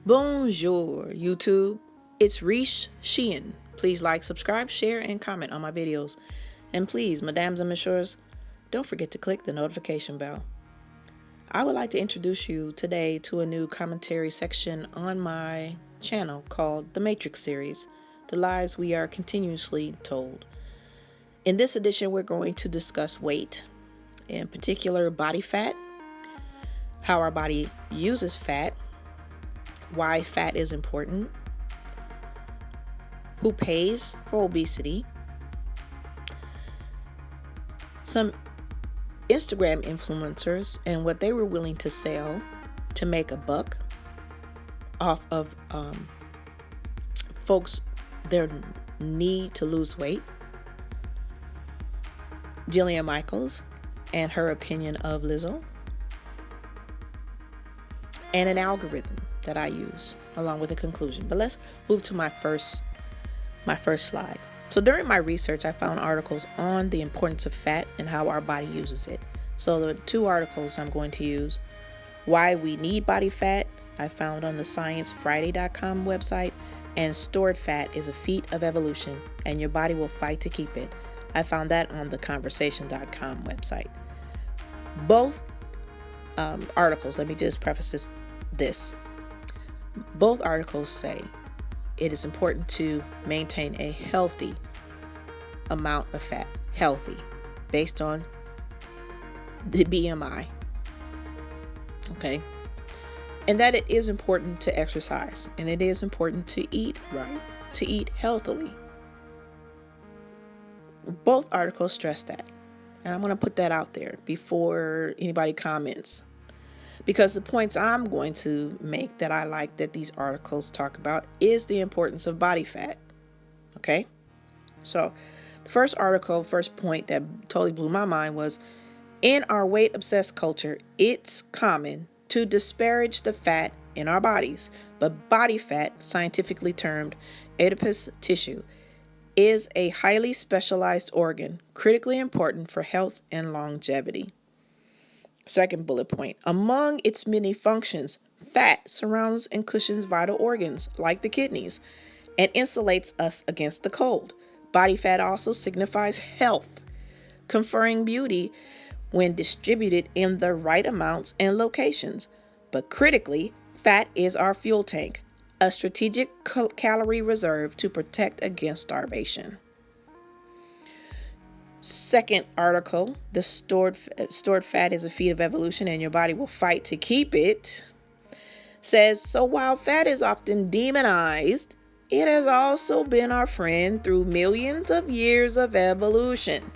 Bonjour, YouTube. It's Riche Sheehan. Please like, subscribe, share, and comment on my videos. And please, mesdames and messieurs, don't forget to click the notification bell. I would like to introduce you today to a new commentary section on my channel called The Matrix Series, The Lies We Are Continuously Told. In this edition, we're going to discuss weight, in particular body fat, how our body uses fat, why fat is important, who pays for obesity, some Instagram influencers and what they were willing to sell to make a buck off of folks, their need to lose weight, Jillian Michaels and her opinion of Lizzo, and an algorithm that I use along with a conclusion. But let's move to my first slide. So during my research, I found articles on the importance of fat and how our body uses it. So the two articles I'm going to use: Why We Need Body Fat, I found on the sciencefriday.com website, and Stored Fat is a Feat of Evolution and Your Body Will Fight to Keep It. I found that on the conversation.com website. Both articles, let me just preface this. Both articles say it is important to maintain a healthy amount of fat, healthy, based on the BMI, okay? And that it is important to exercise, and it is important to eat right, to eat healthily. Both articles stress that, and I'm going to put that out there before anybody comments, because the points I'm going to make that I like that these articles talk about is the importance of body fat. Okay? So the first point that totally blew my mind was, in our weight-obsessed culture, it's common to disparage the fat in our bodies, but body fat, scientifically termed adipose tissue, is a highly specialized organ, critically important for health and longevity. Second bullet point, among its many functions, fat surrounds and cushions vital organs like the kidneys and insulates us against the cold. Body fat also signifies health, conferring beauty when distributed in the right amounts and locations. But critically, fat is our fuel tank, a strategic calorie reserve to protect against starvation. Second article, the stored fat is a feat of evolution and your body will fight to keep it, says, so while fat is often demonized, it has also been our friend through millions of years of evolution.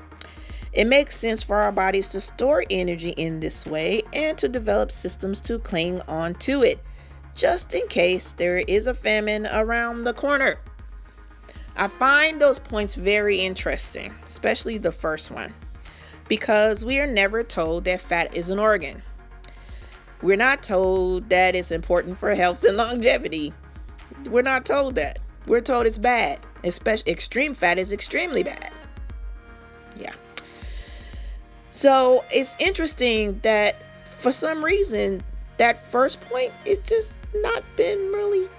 It makes sense for our bodies to store energy in this way and to develop systems to cling on to it, just in case there is a famine around the corner. I find those points very interesting, especially the first one, because we are never told that fat is an organ. We're not told that it's important for health and longevity. We're not told that. We're told it's bad, especially extreme fat is extremely bad. Yeah. So it's interesting that for some reason, that first point is just not been really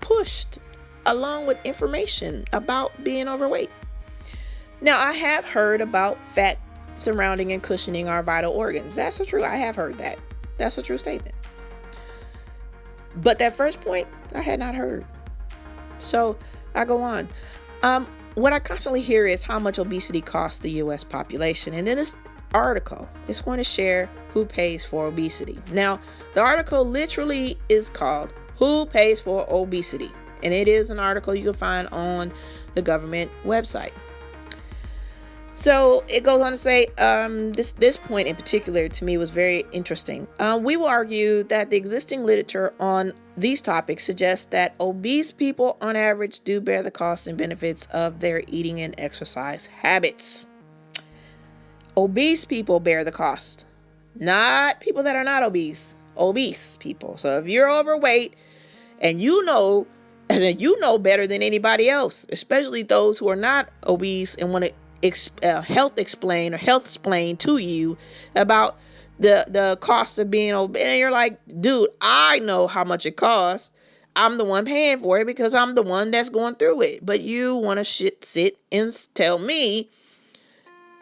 pushed along with information about being overweight. Now, I have heard about fat surrounding and cushioning our vital organs. That's true. I have heard that. That's a true statement. But that first point, I had not heard. So I go on. What I constantly hear is how much obesity costs the U.S. population. And then this article is going to share who pays for obesity. Now, the article literally is called Who Pays for Obesity? And it is an article you can find on the government website. So it goes on to say, this point in particular to me was very interesting. We will argue that the existing literature on these topics suggests that obese people on average do bear the costs and benefits of their eating and exercise habits. Obese people bear the cost, not people that are not obese. Obese people. So if you're overweight and you know better than anybody else, especially those who are not obese and want to health explain to you about the cost of being obese. And you're like, dude, I know how much it costs. I'm the one paying for it because I'm the one that's going through it. But you want to sit and tell me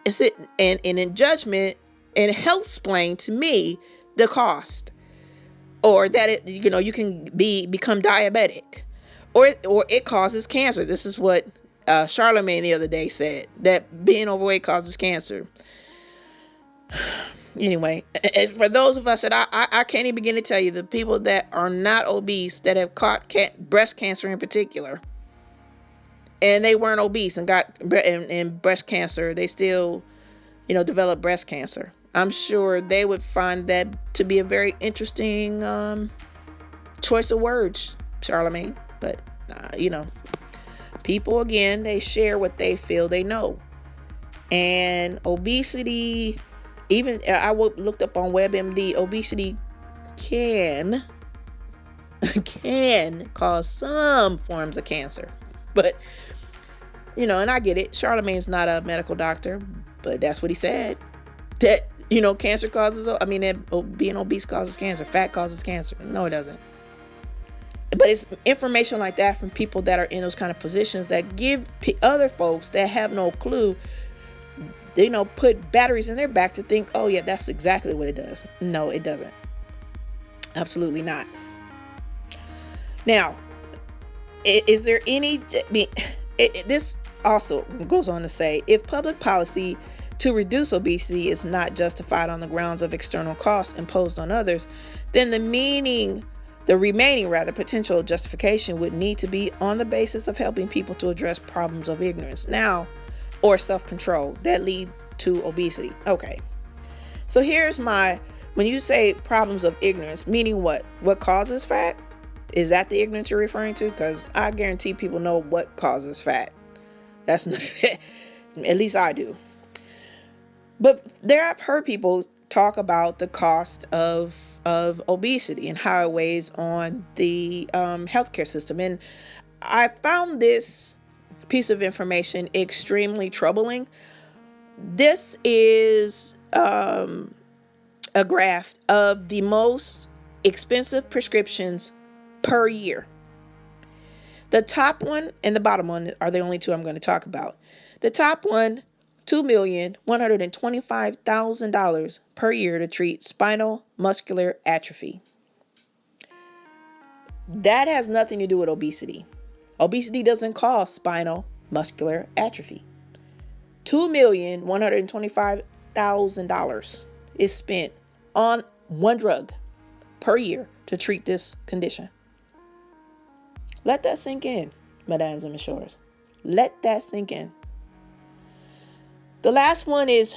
and sit and in judgment and health explain to me the cost, or that you can become diabetic, or it causes cancer. This is what Charlemagne the other day said, that being overweight causes cancer. Anyway, for those of us that I can't even begin to tell you the people that are not obese that have caught breast cancer in particular, and they weren't obese and got and breast cancer, they still develop breast cancer. I'm sure they would find that to be a very interesting choice of words, Charlemagne. But people, again, they share what they feel they know. And obesity, even I looked up on WebMD, obesity can cause some forms of cancer. But and I get it. Charlemagne's not a medical doctor, but that's what he said. That cancer causes, that being obese causes cancer, fat causes cancer. No, it doesn't. But it's information like that from people that are in those kind of positions that give other folks that have no clue, put batteries in their back to think, oh yeah, that's exactly what it does. No, it doesn't. Absolutely not. Now, is there any, this also goes on to say, if public policy to reduce obesity is not justified on the grounds of external costs imposed on others, then the remaining potential justification would need to be on the basis of helping people to address problems of ignorance or self-control that lead to obesity. Okay. So here's when you say problems of ignorance, meaning what? What causes fat? Is that the ignorance you're referring to? Because I guarantee people know what causes fat. That's not, at least I do. But I've heard people talk about the cost of obesity and how it weighs on the healthcare system. And I found this piece of information extremely troubling. This is a graph of the most expensive prescriptions per year. The top one and the bottom one are the only two I'm going to talk about. The top one, $2,125,000 per year to treat spinal muscular atrophy. That has nothing to do with obesity. Obesity doesn't cause spinal muscular atrophy. $2,125,000 is spent on one drug per year to treat this condition. Let that sink in, mesdames and messieurs. Let that sink in. The last one is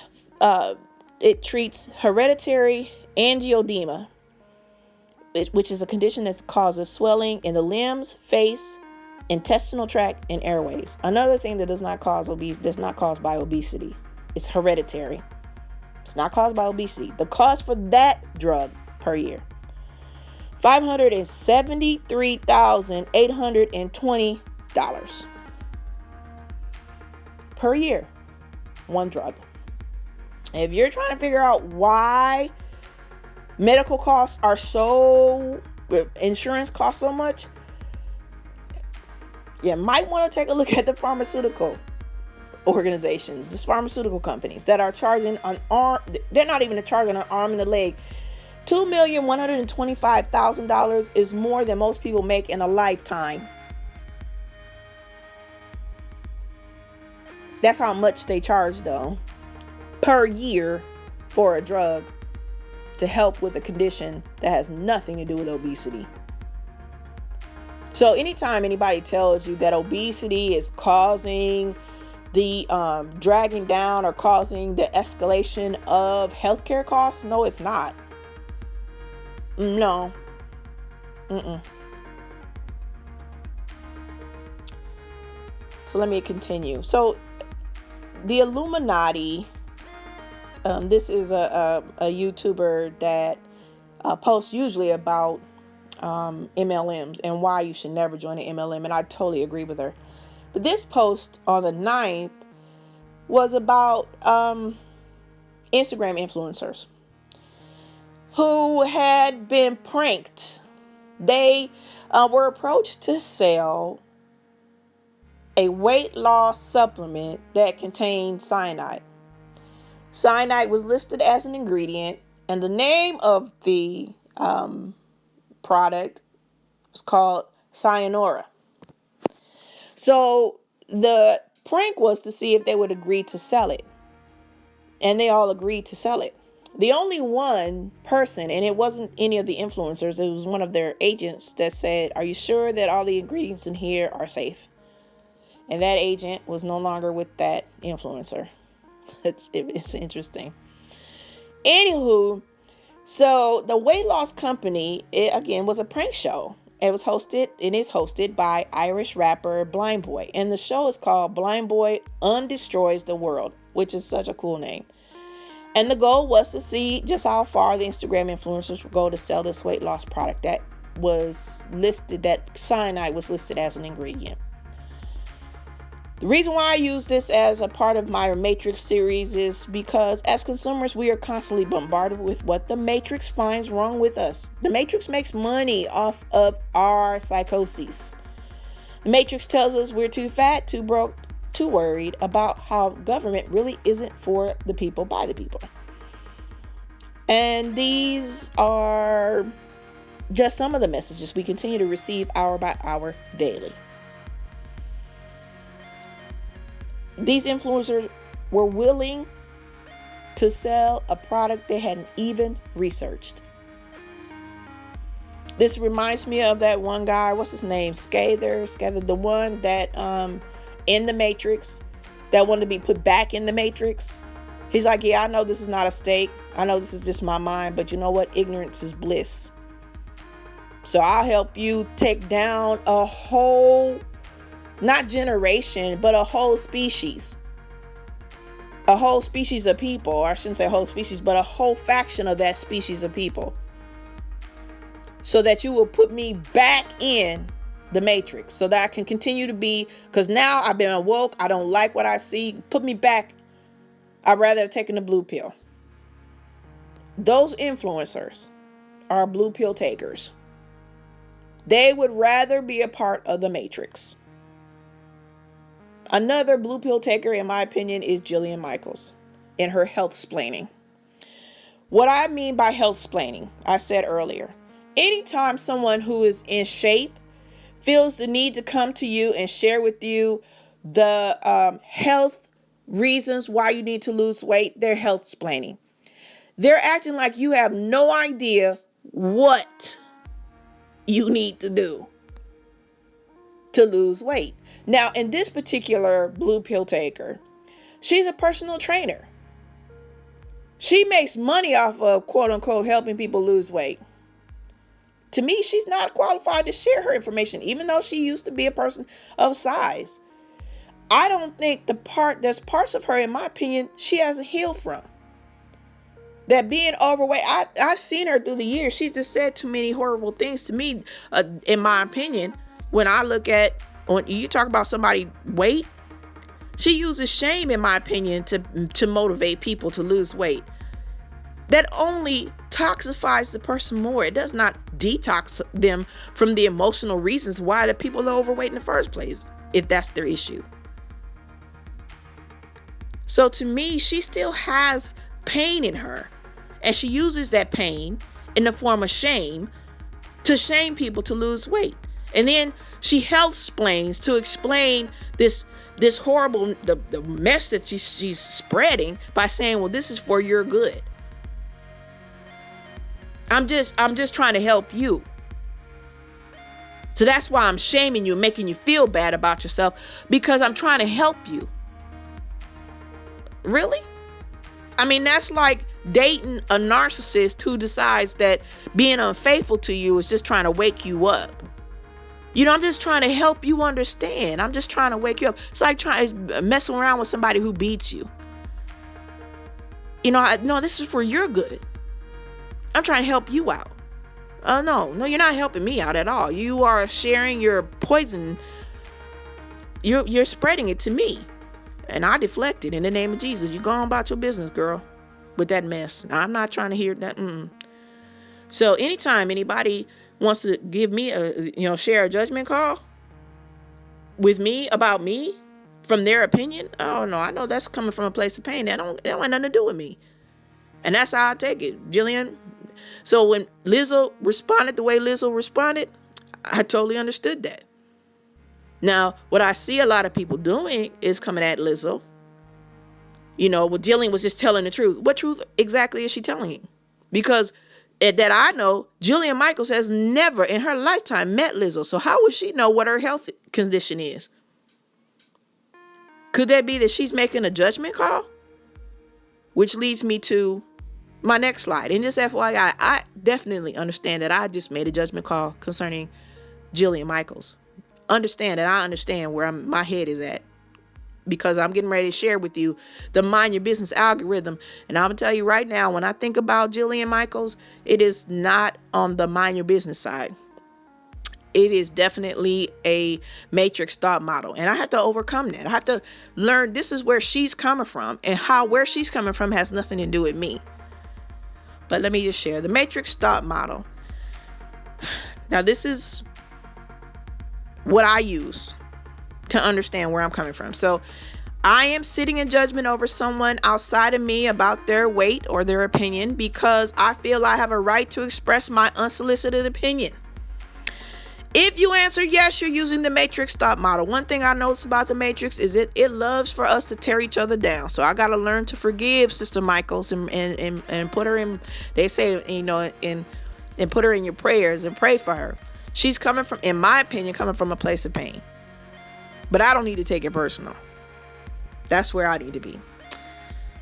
it treats hereditary angioedema, which is a condition that causes swelling in the limbs, face, intestinal tract, and airways. Another thing that does not cause by obesity. It's hereditary. It's not caused by obesity. The cost for that drug per year, $573,820 per year. One drug. If you're trying to figure out why medical costs are insurance costs so much, you might want to take a look at the pharmaceutical organizations, the pharmaceutical companies that are charging they're not even charging an arm and a leg. $2,125,000 is more than most people make in a lifetime. That's how much they charge, though, per year for a drug to help with a condition that has nothing to do with obesity. So anytime anybody tells you that obesity is causing the dragging down or causing the escalation of healthcare costs, no, it's not. No. So let me continue. So the Illuminati, this is a YouTuber that posts usually about MLMs and why you should never join an MLM, and I totally agree with her. But this post on the 9th was about Instagram influencers who had been pranked They were approached to sell a weight loss supplement that contained cyanide. Cyanide was listed as an ingredient, and the name of the product was called Cyanora. So the prank was to see if they would agree to sell it. And they all agreed to sell it. The only one person, and it wasn't any of the influencers, it was one of their agents that said, "Are you sure that all the ingredients in here are safe?" And that agent was no longer with that influencer. It's interesting. Anywho, so the weight loss company, it again was a prank show. It is hosted by Irish rapper Blind Boy. And the show is called Blind Boy Undestroys the World, which is such a cool name. And the goal was to see just how far the Instagram influencers would go to sell this weight loss product that cyanide was listed as an ingredient. The reason why I use this as a part of my Matrix series is because as consumers, we are constantly bombarded with what the Matrix finds wrong with us. The Matrix makes money off of our psychoses. The Matrix tells us we're too fat, too broke, too worried about how government really isn't for the people, by the people. And these are just some of the messages we continue to receive hour by hour daily. These influencers were willing to sell a product they hadn't even researched. This reminds me of that one guy, what's his name? Scather, the one that in the Matrix that wanted to be put back in the Matrix. He's like, yeah, I know this is not a steak. I know this is just my mind, but you know what? Ignorance is bliss. So I'll help you take down a whole, not generation, but a whole species. A whole species of people. Or I shouldn't say a whole species, but a whole faction of that species of people. So that you will put me back in the Matrix. So that I can continue to be, because now I've been awoke. I don't like what I see. Put me back. I'd rather have taken the blue pill. Those influencers are blue pill takers. They would rather be a part of the Matrix. Another blue pill taker, in my opinion, is Jillian Michaels in her health splaining. What I mean by health splaining, I said earlier, anytime someone who is in shape feels the need to come to you and share with you the health reasons why you need to lose weight, they're health splaining. They're acting like you have no idea what you need to do to lose weight. Now, in this particular blue pill taker, she's a personal trainer. She makes money off of, quote unquote, helping people lose weight. To me, she's not qualified to share her information, even though she used to be a person of size. I don't think there's parts of her, in my opinion, she hasn't healed from. That being overweight, I've seen her through the years. She's just said too many horrible things to me, in my opinion. When I look at, when you talk about somebody weight, she uses shame, in my opinion, to motivate people to lose weight. That only toxifies the person more. It does not detox them from the emotional reasons why the people are overweight in the first place, if that's their issue. So to me, she still has pain in her. And she uses that pain in the form of shame to shame people to lose weight. And then she health splains to explain this horrible, the mess that she's spreading by saying, well, this is for your good. I'm just trying to help you. So that's why I'm shaming you, making you feel bad about yourself, because I'm trying to help you. Really? I mean, that's like dating a narcissist who decides that being unfaithful to you is just trying to wake you up. You know, I'm just trying to help you understand. I'm just trying to wake you up. It's like messing around with somebody who beats you. You know, no, this is for your good. I'm trying to help you out. No, you're not helping me out at all. You are sharing your poison. You're spreading it to me. And I deflected in the name of Jesus. You go on about your business, girl, with that mess. I'm not trying to hear that. So anytime anybody wants to give me share a judgment call with me about me from their opinion, oh no, I know that's coming from a place of pain. That don't have nothing to do with me. And that's how I take it, Jillian. So when Lizzo responded the way Lizzo responded, I totally understood that. Now, what I see a lot of people doing is coming at Lizzo. Jillian was just telling the truth. What truth exactly is she telling you? Because that I know, Jillian Michaels has never in her lifetime met Lizzo. So how would she know what her health condition is? Could that be that she's making a judgment call? Which leads me to my next slide. And just FYI, I definitely understand that I just made a judgment call concerning Jillian Michaels. Understand that I understand where my head is at, because I'm getting ready to share with you the Mind Your Business algorithm. And I'm going to tell you right now, when I think about Jillian Michaels, it is not on the Mind Your Business side. It is definitely a matrix thought model. And I have to overcome that. I have to learn this is where she's coming from, and where she's coming from has nothing to do with me. But let me just share the matrix thought model. Now, this is what I use to understand where I'm coming from. So I am sitting in judgment over someone outside of me about their weight or their opinion because I feel I have a right to express my unsolicited opinion. If you answer yes, you're using the matrix thought model. One thing I notice about the matrix is it loves for us to tear each other down. So I got to learn to forgive Sister Michaels and put her in, they say, and put her in your prayers and pray for her. She's coming from, in my opinion, coming from a place of pain. But I don't need to take it personal. That's where I need to be.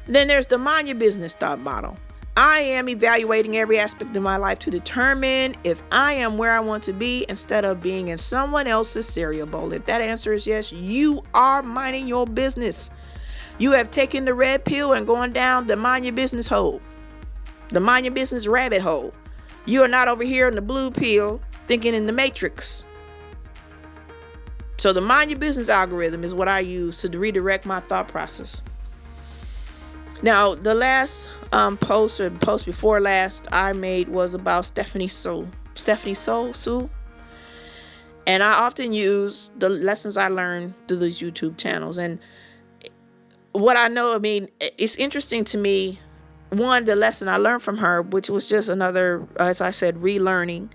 Then there's the Mind Your Business thought model. I am evaluating every aspect of my life to determine if I am where I want to be instead of being in someone else's cereal bowl. If that answer is yes, you are minding your business. You have taken the red pill and going down the Mind Your Business hole, the Mind Your Business rabbit hole. You are not over here in the blue pill thinking in the matrix. So the Mind Your Business algorithm is what I use to redirect my thought process. Now, the last post or post before last I made was about Stephanie Sue. And I often use the lessons I learned through these YouTube channels. And what I know, it's interesting to me. One, the lesson I learned from her, which was just another, as I said, relearning,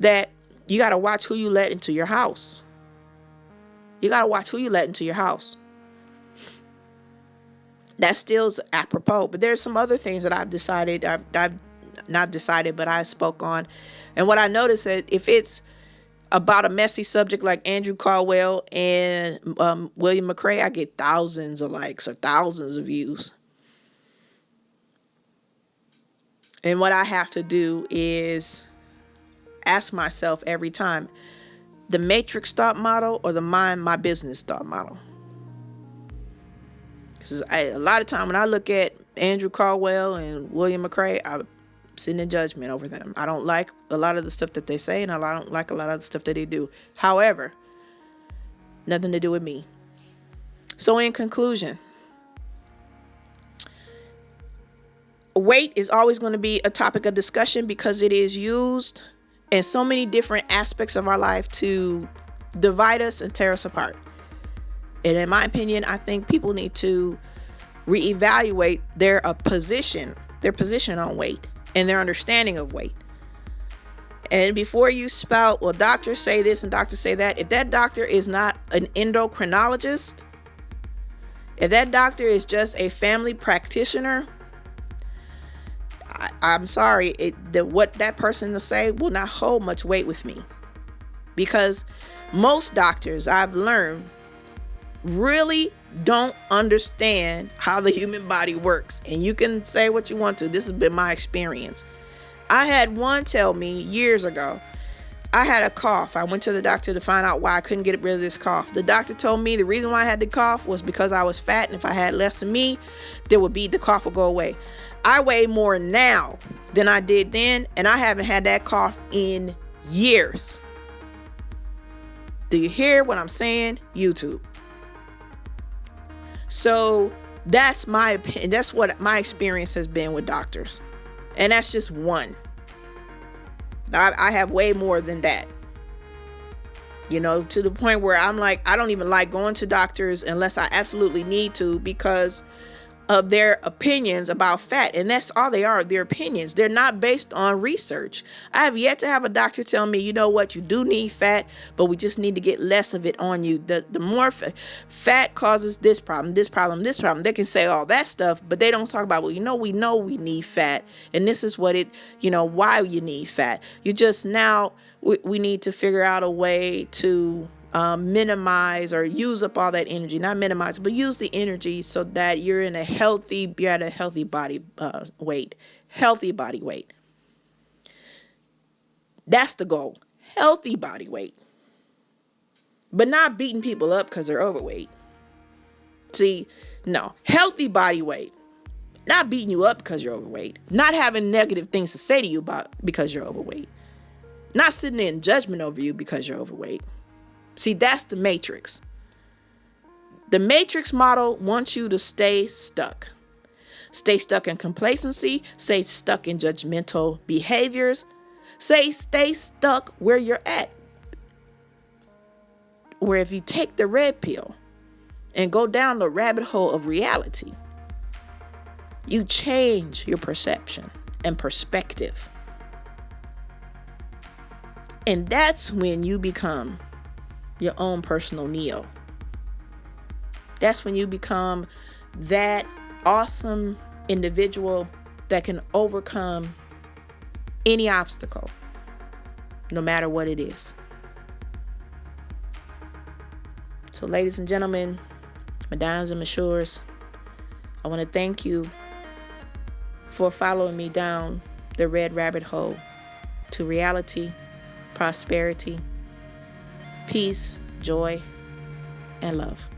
that you got to watch who you let into your house. You got to watch who you let into your house. That still's apropos, but there's some other things that I've decided, I've not decided, but I spoke on. And what I noticed is if it's about a messy subject like Andrew Caldwell and William McRae, I get thousands of likes or thousands of views. And what I have to do is ask myself every time, the matrix thought model or the Mind My Business thought model? Because a lot of time when I look at Andrew Caldwell and William McRae, I'm sitting in judgment over them. I don't like a lot of the stuff that they say, and I don't like a lot of the stuff that they do. However, nothing to do with me. So in conclusion, weight is always going to be a topic of discussion because it is used in so many different aspects of our life to divide us and tear us apart. And in my opinion, I think people need to reevaluate their position on weight and their understanding of weight. And before you spout, well, doctors say this and doctors say that, if that doctor is not an endocrinologist, if that doctor is just a family practitioner, I'm sorry, what that person will say will not hold much weight with me. Because most doctors, I've learned, really don't understand how the human body works. And you can say what you want to. This has been my experience. I had one tell me years ago, I had a cough. I went to the doctor to find out why I couldn't get rid of this cough. The doctor told me the reason why I had the cough was because I was fat, and if I had less of me, the cough would go away. I weigh more now than I did then, and I haven't had that cough in years. Do you hear what I'm saying? YouTube. So that's my opinion. That's what my experience has been with doctors. And that's just one. I have way more than that. To the point where I'm like, I don't even like going to doctors unless I absolutely need to, because of their opinions about fat. And that's all they are, their opinions. They're not based on research. I have yet to have a doctor tell me, you know what, you do need fat, but we just need to get less of it on you. The more fat causes this problem, this problem, this problem. They can say all that stuff, but they don't talk about, well, we know we need fat, and this is what why you need fat. You just now, we need to figure out a way to minimize or use up all that energy. Not minimize, but use the energy so that you're at a healthy body weight. Healthy body weight. That's the goal. Healthy body weight. But not beating people up because they're overweight. See, no. Healthy body weight. Not beating you up because you're overweight. Not having negative things to say to you because you're overweight. Not sitting there in judgment over you because you're overweight. See, that's the matrix. The matrix model wants you to stay stuck. Stay stuck in complacency. Stay stuck in judgmental behaviors. Stay stuck where you're at. Where if you take the red pill and go down the rabbit hole of reality, you change your perception and perspective. And that's when you become your own personal Neo. That's when you become that awesome individual that can overcome any obstacle, no matter what it is. So, ladies and gentlemen, mesdames and messieurs, I want to thank you for following me down the red rabbit hole to reality, prosperity, peace, joy, and love.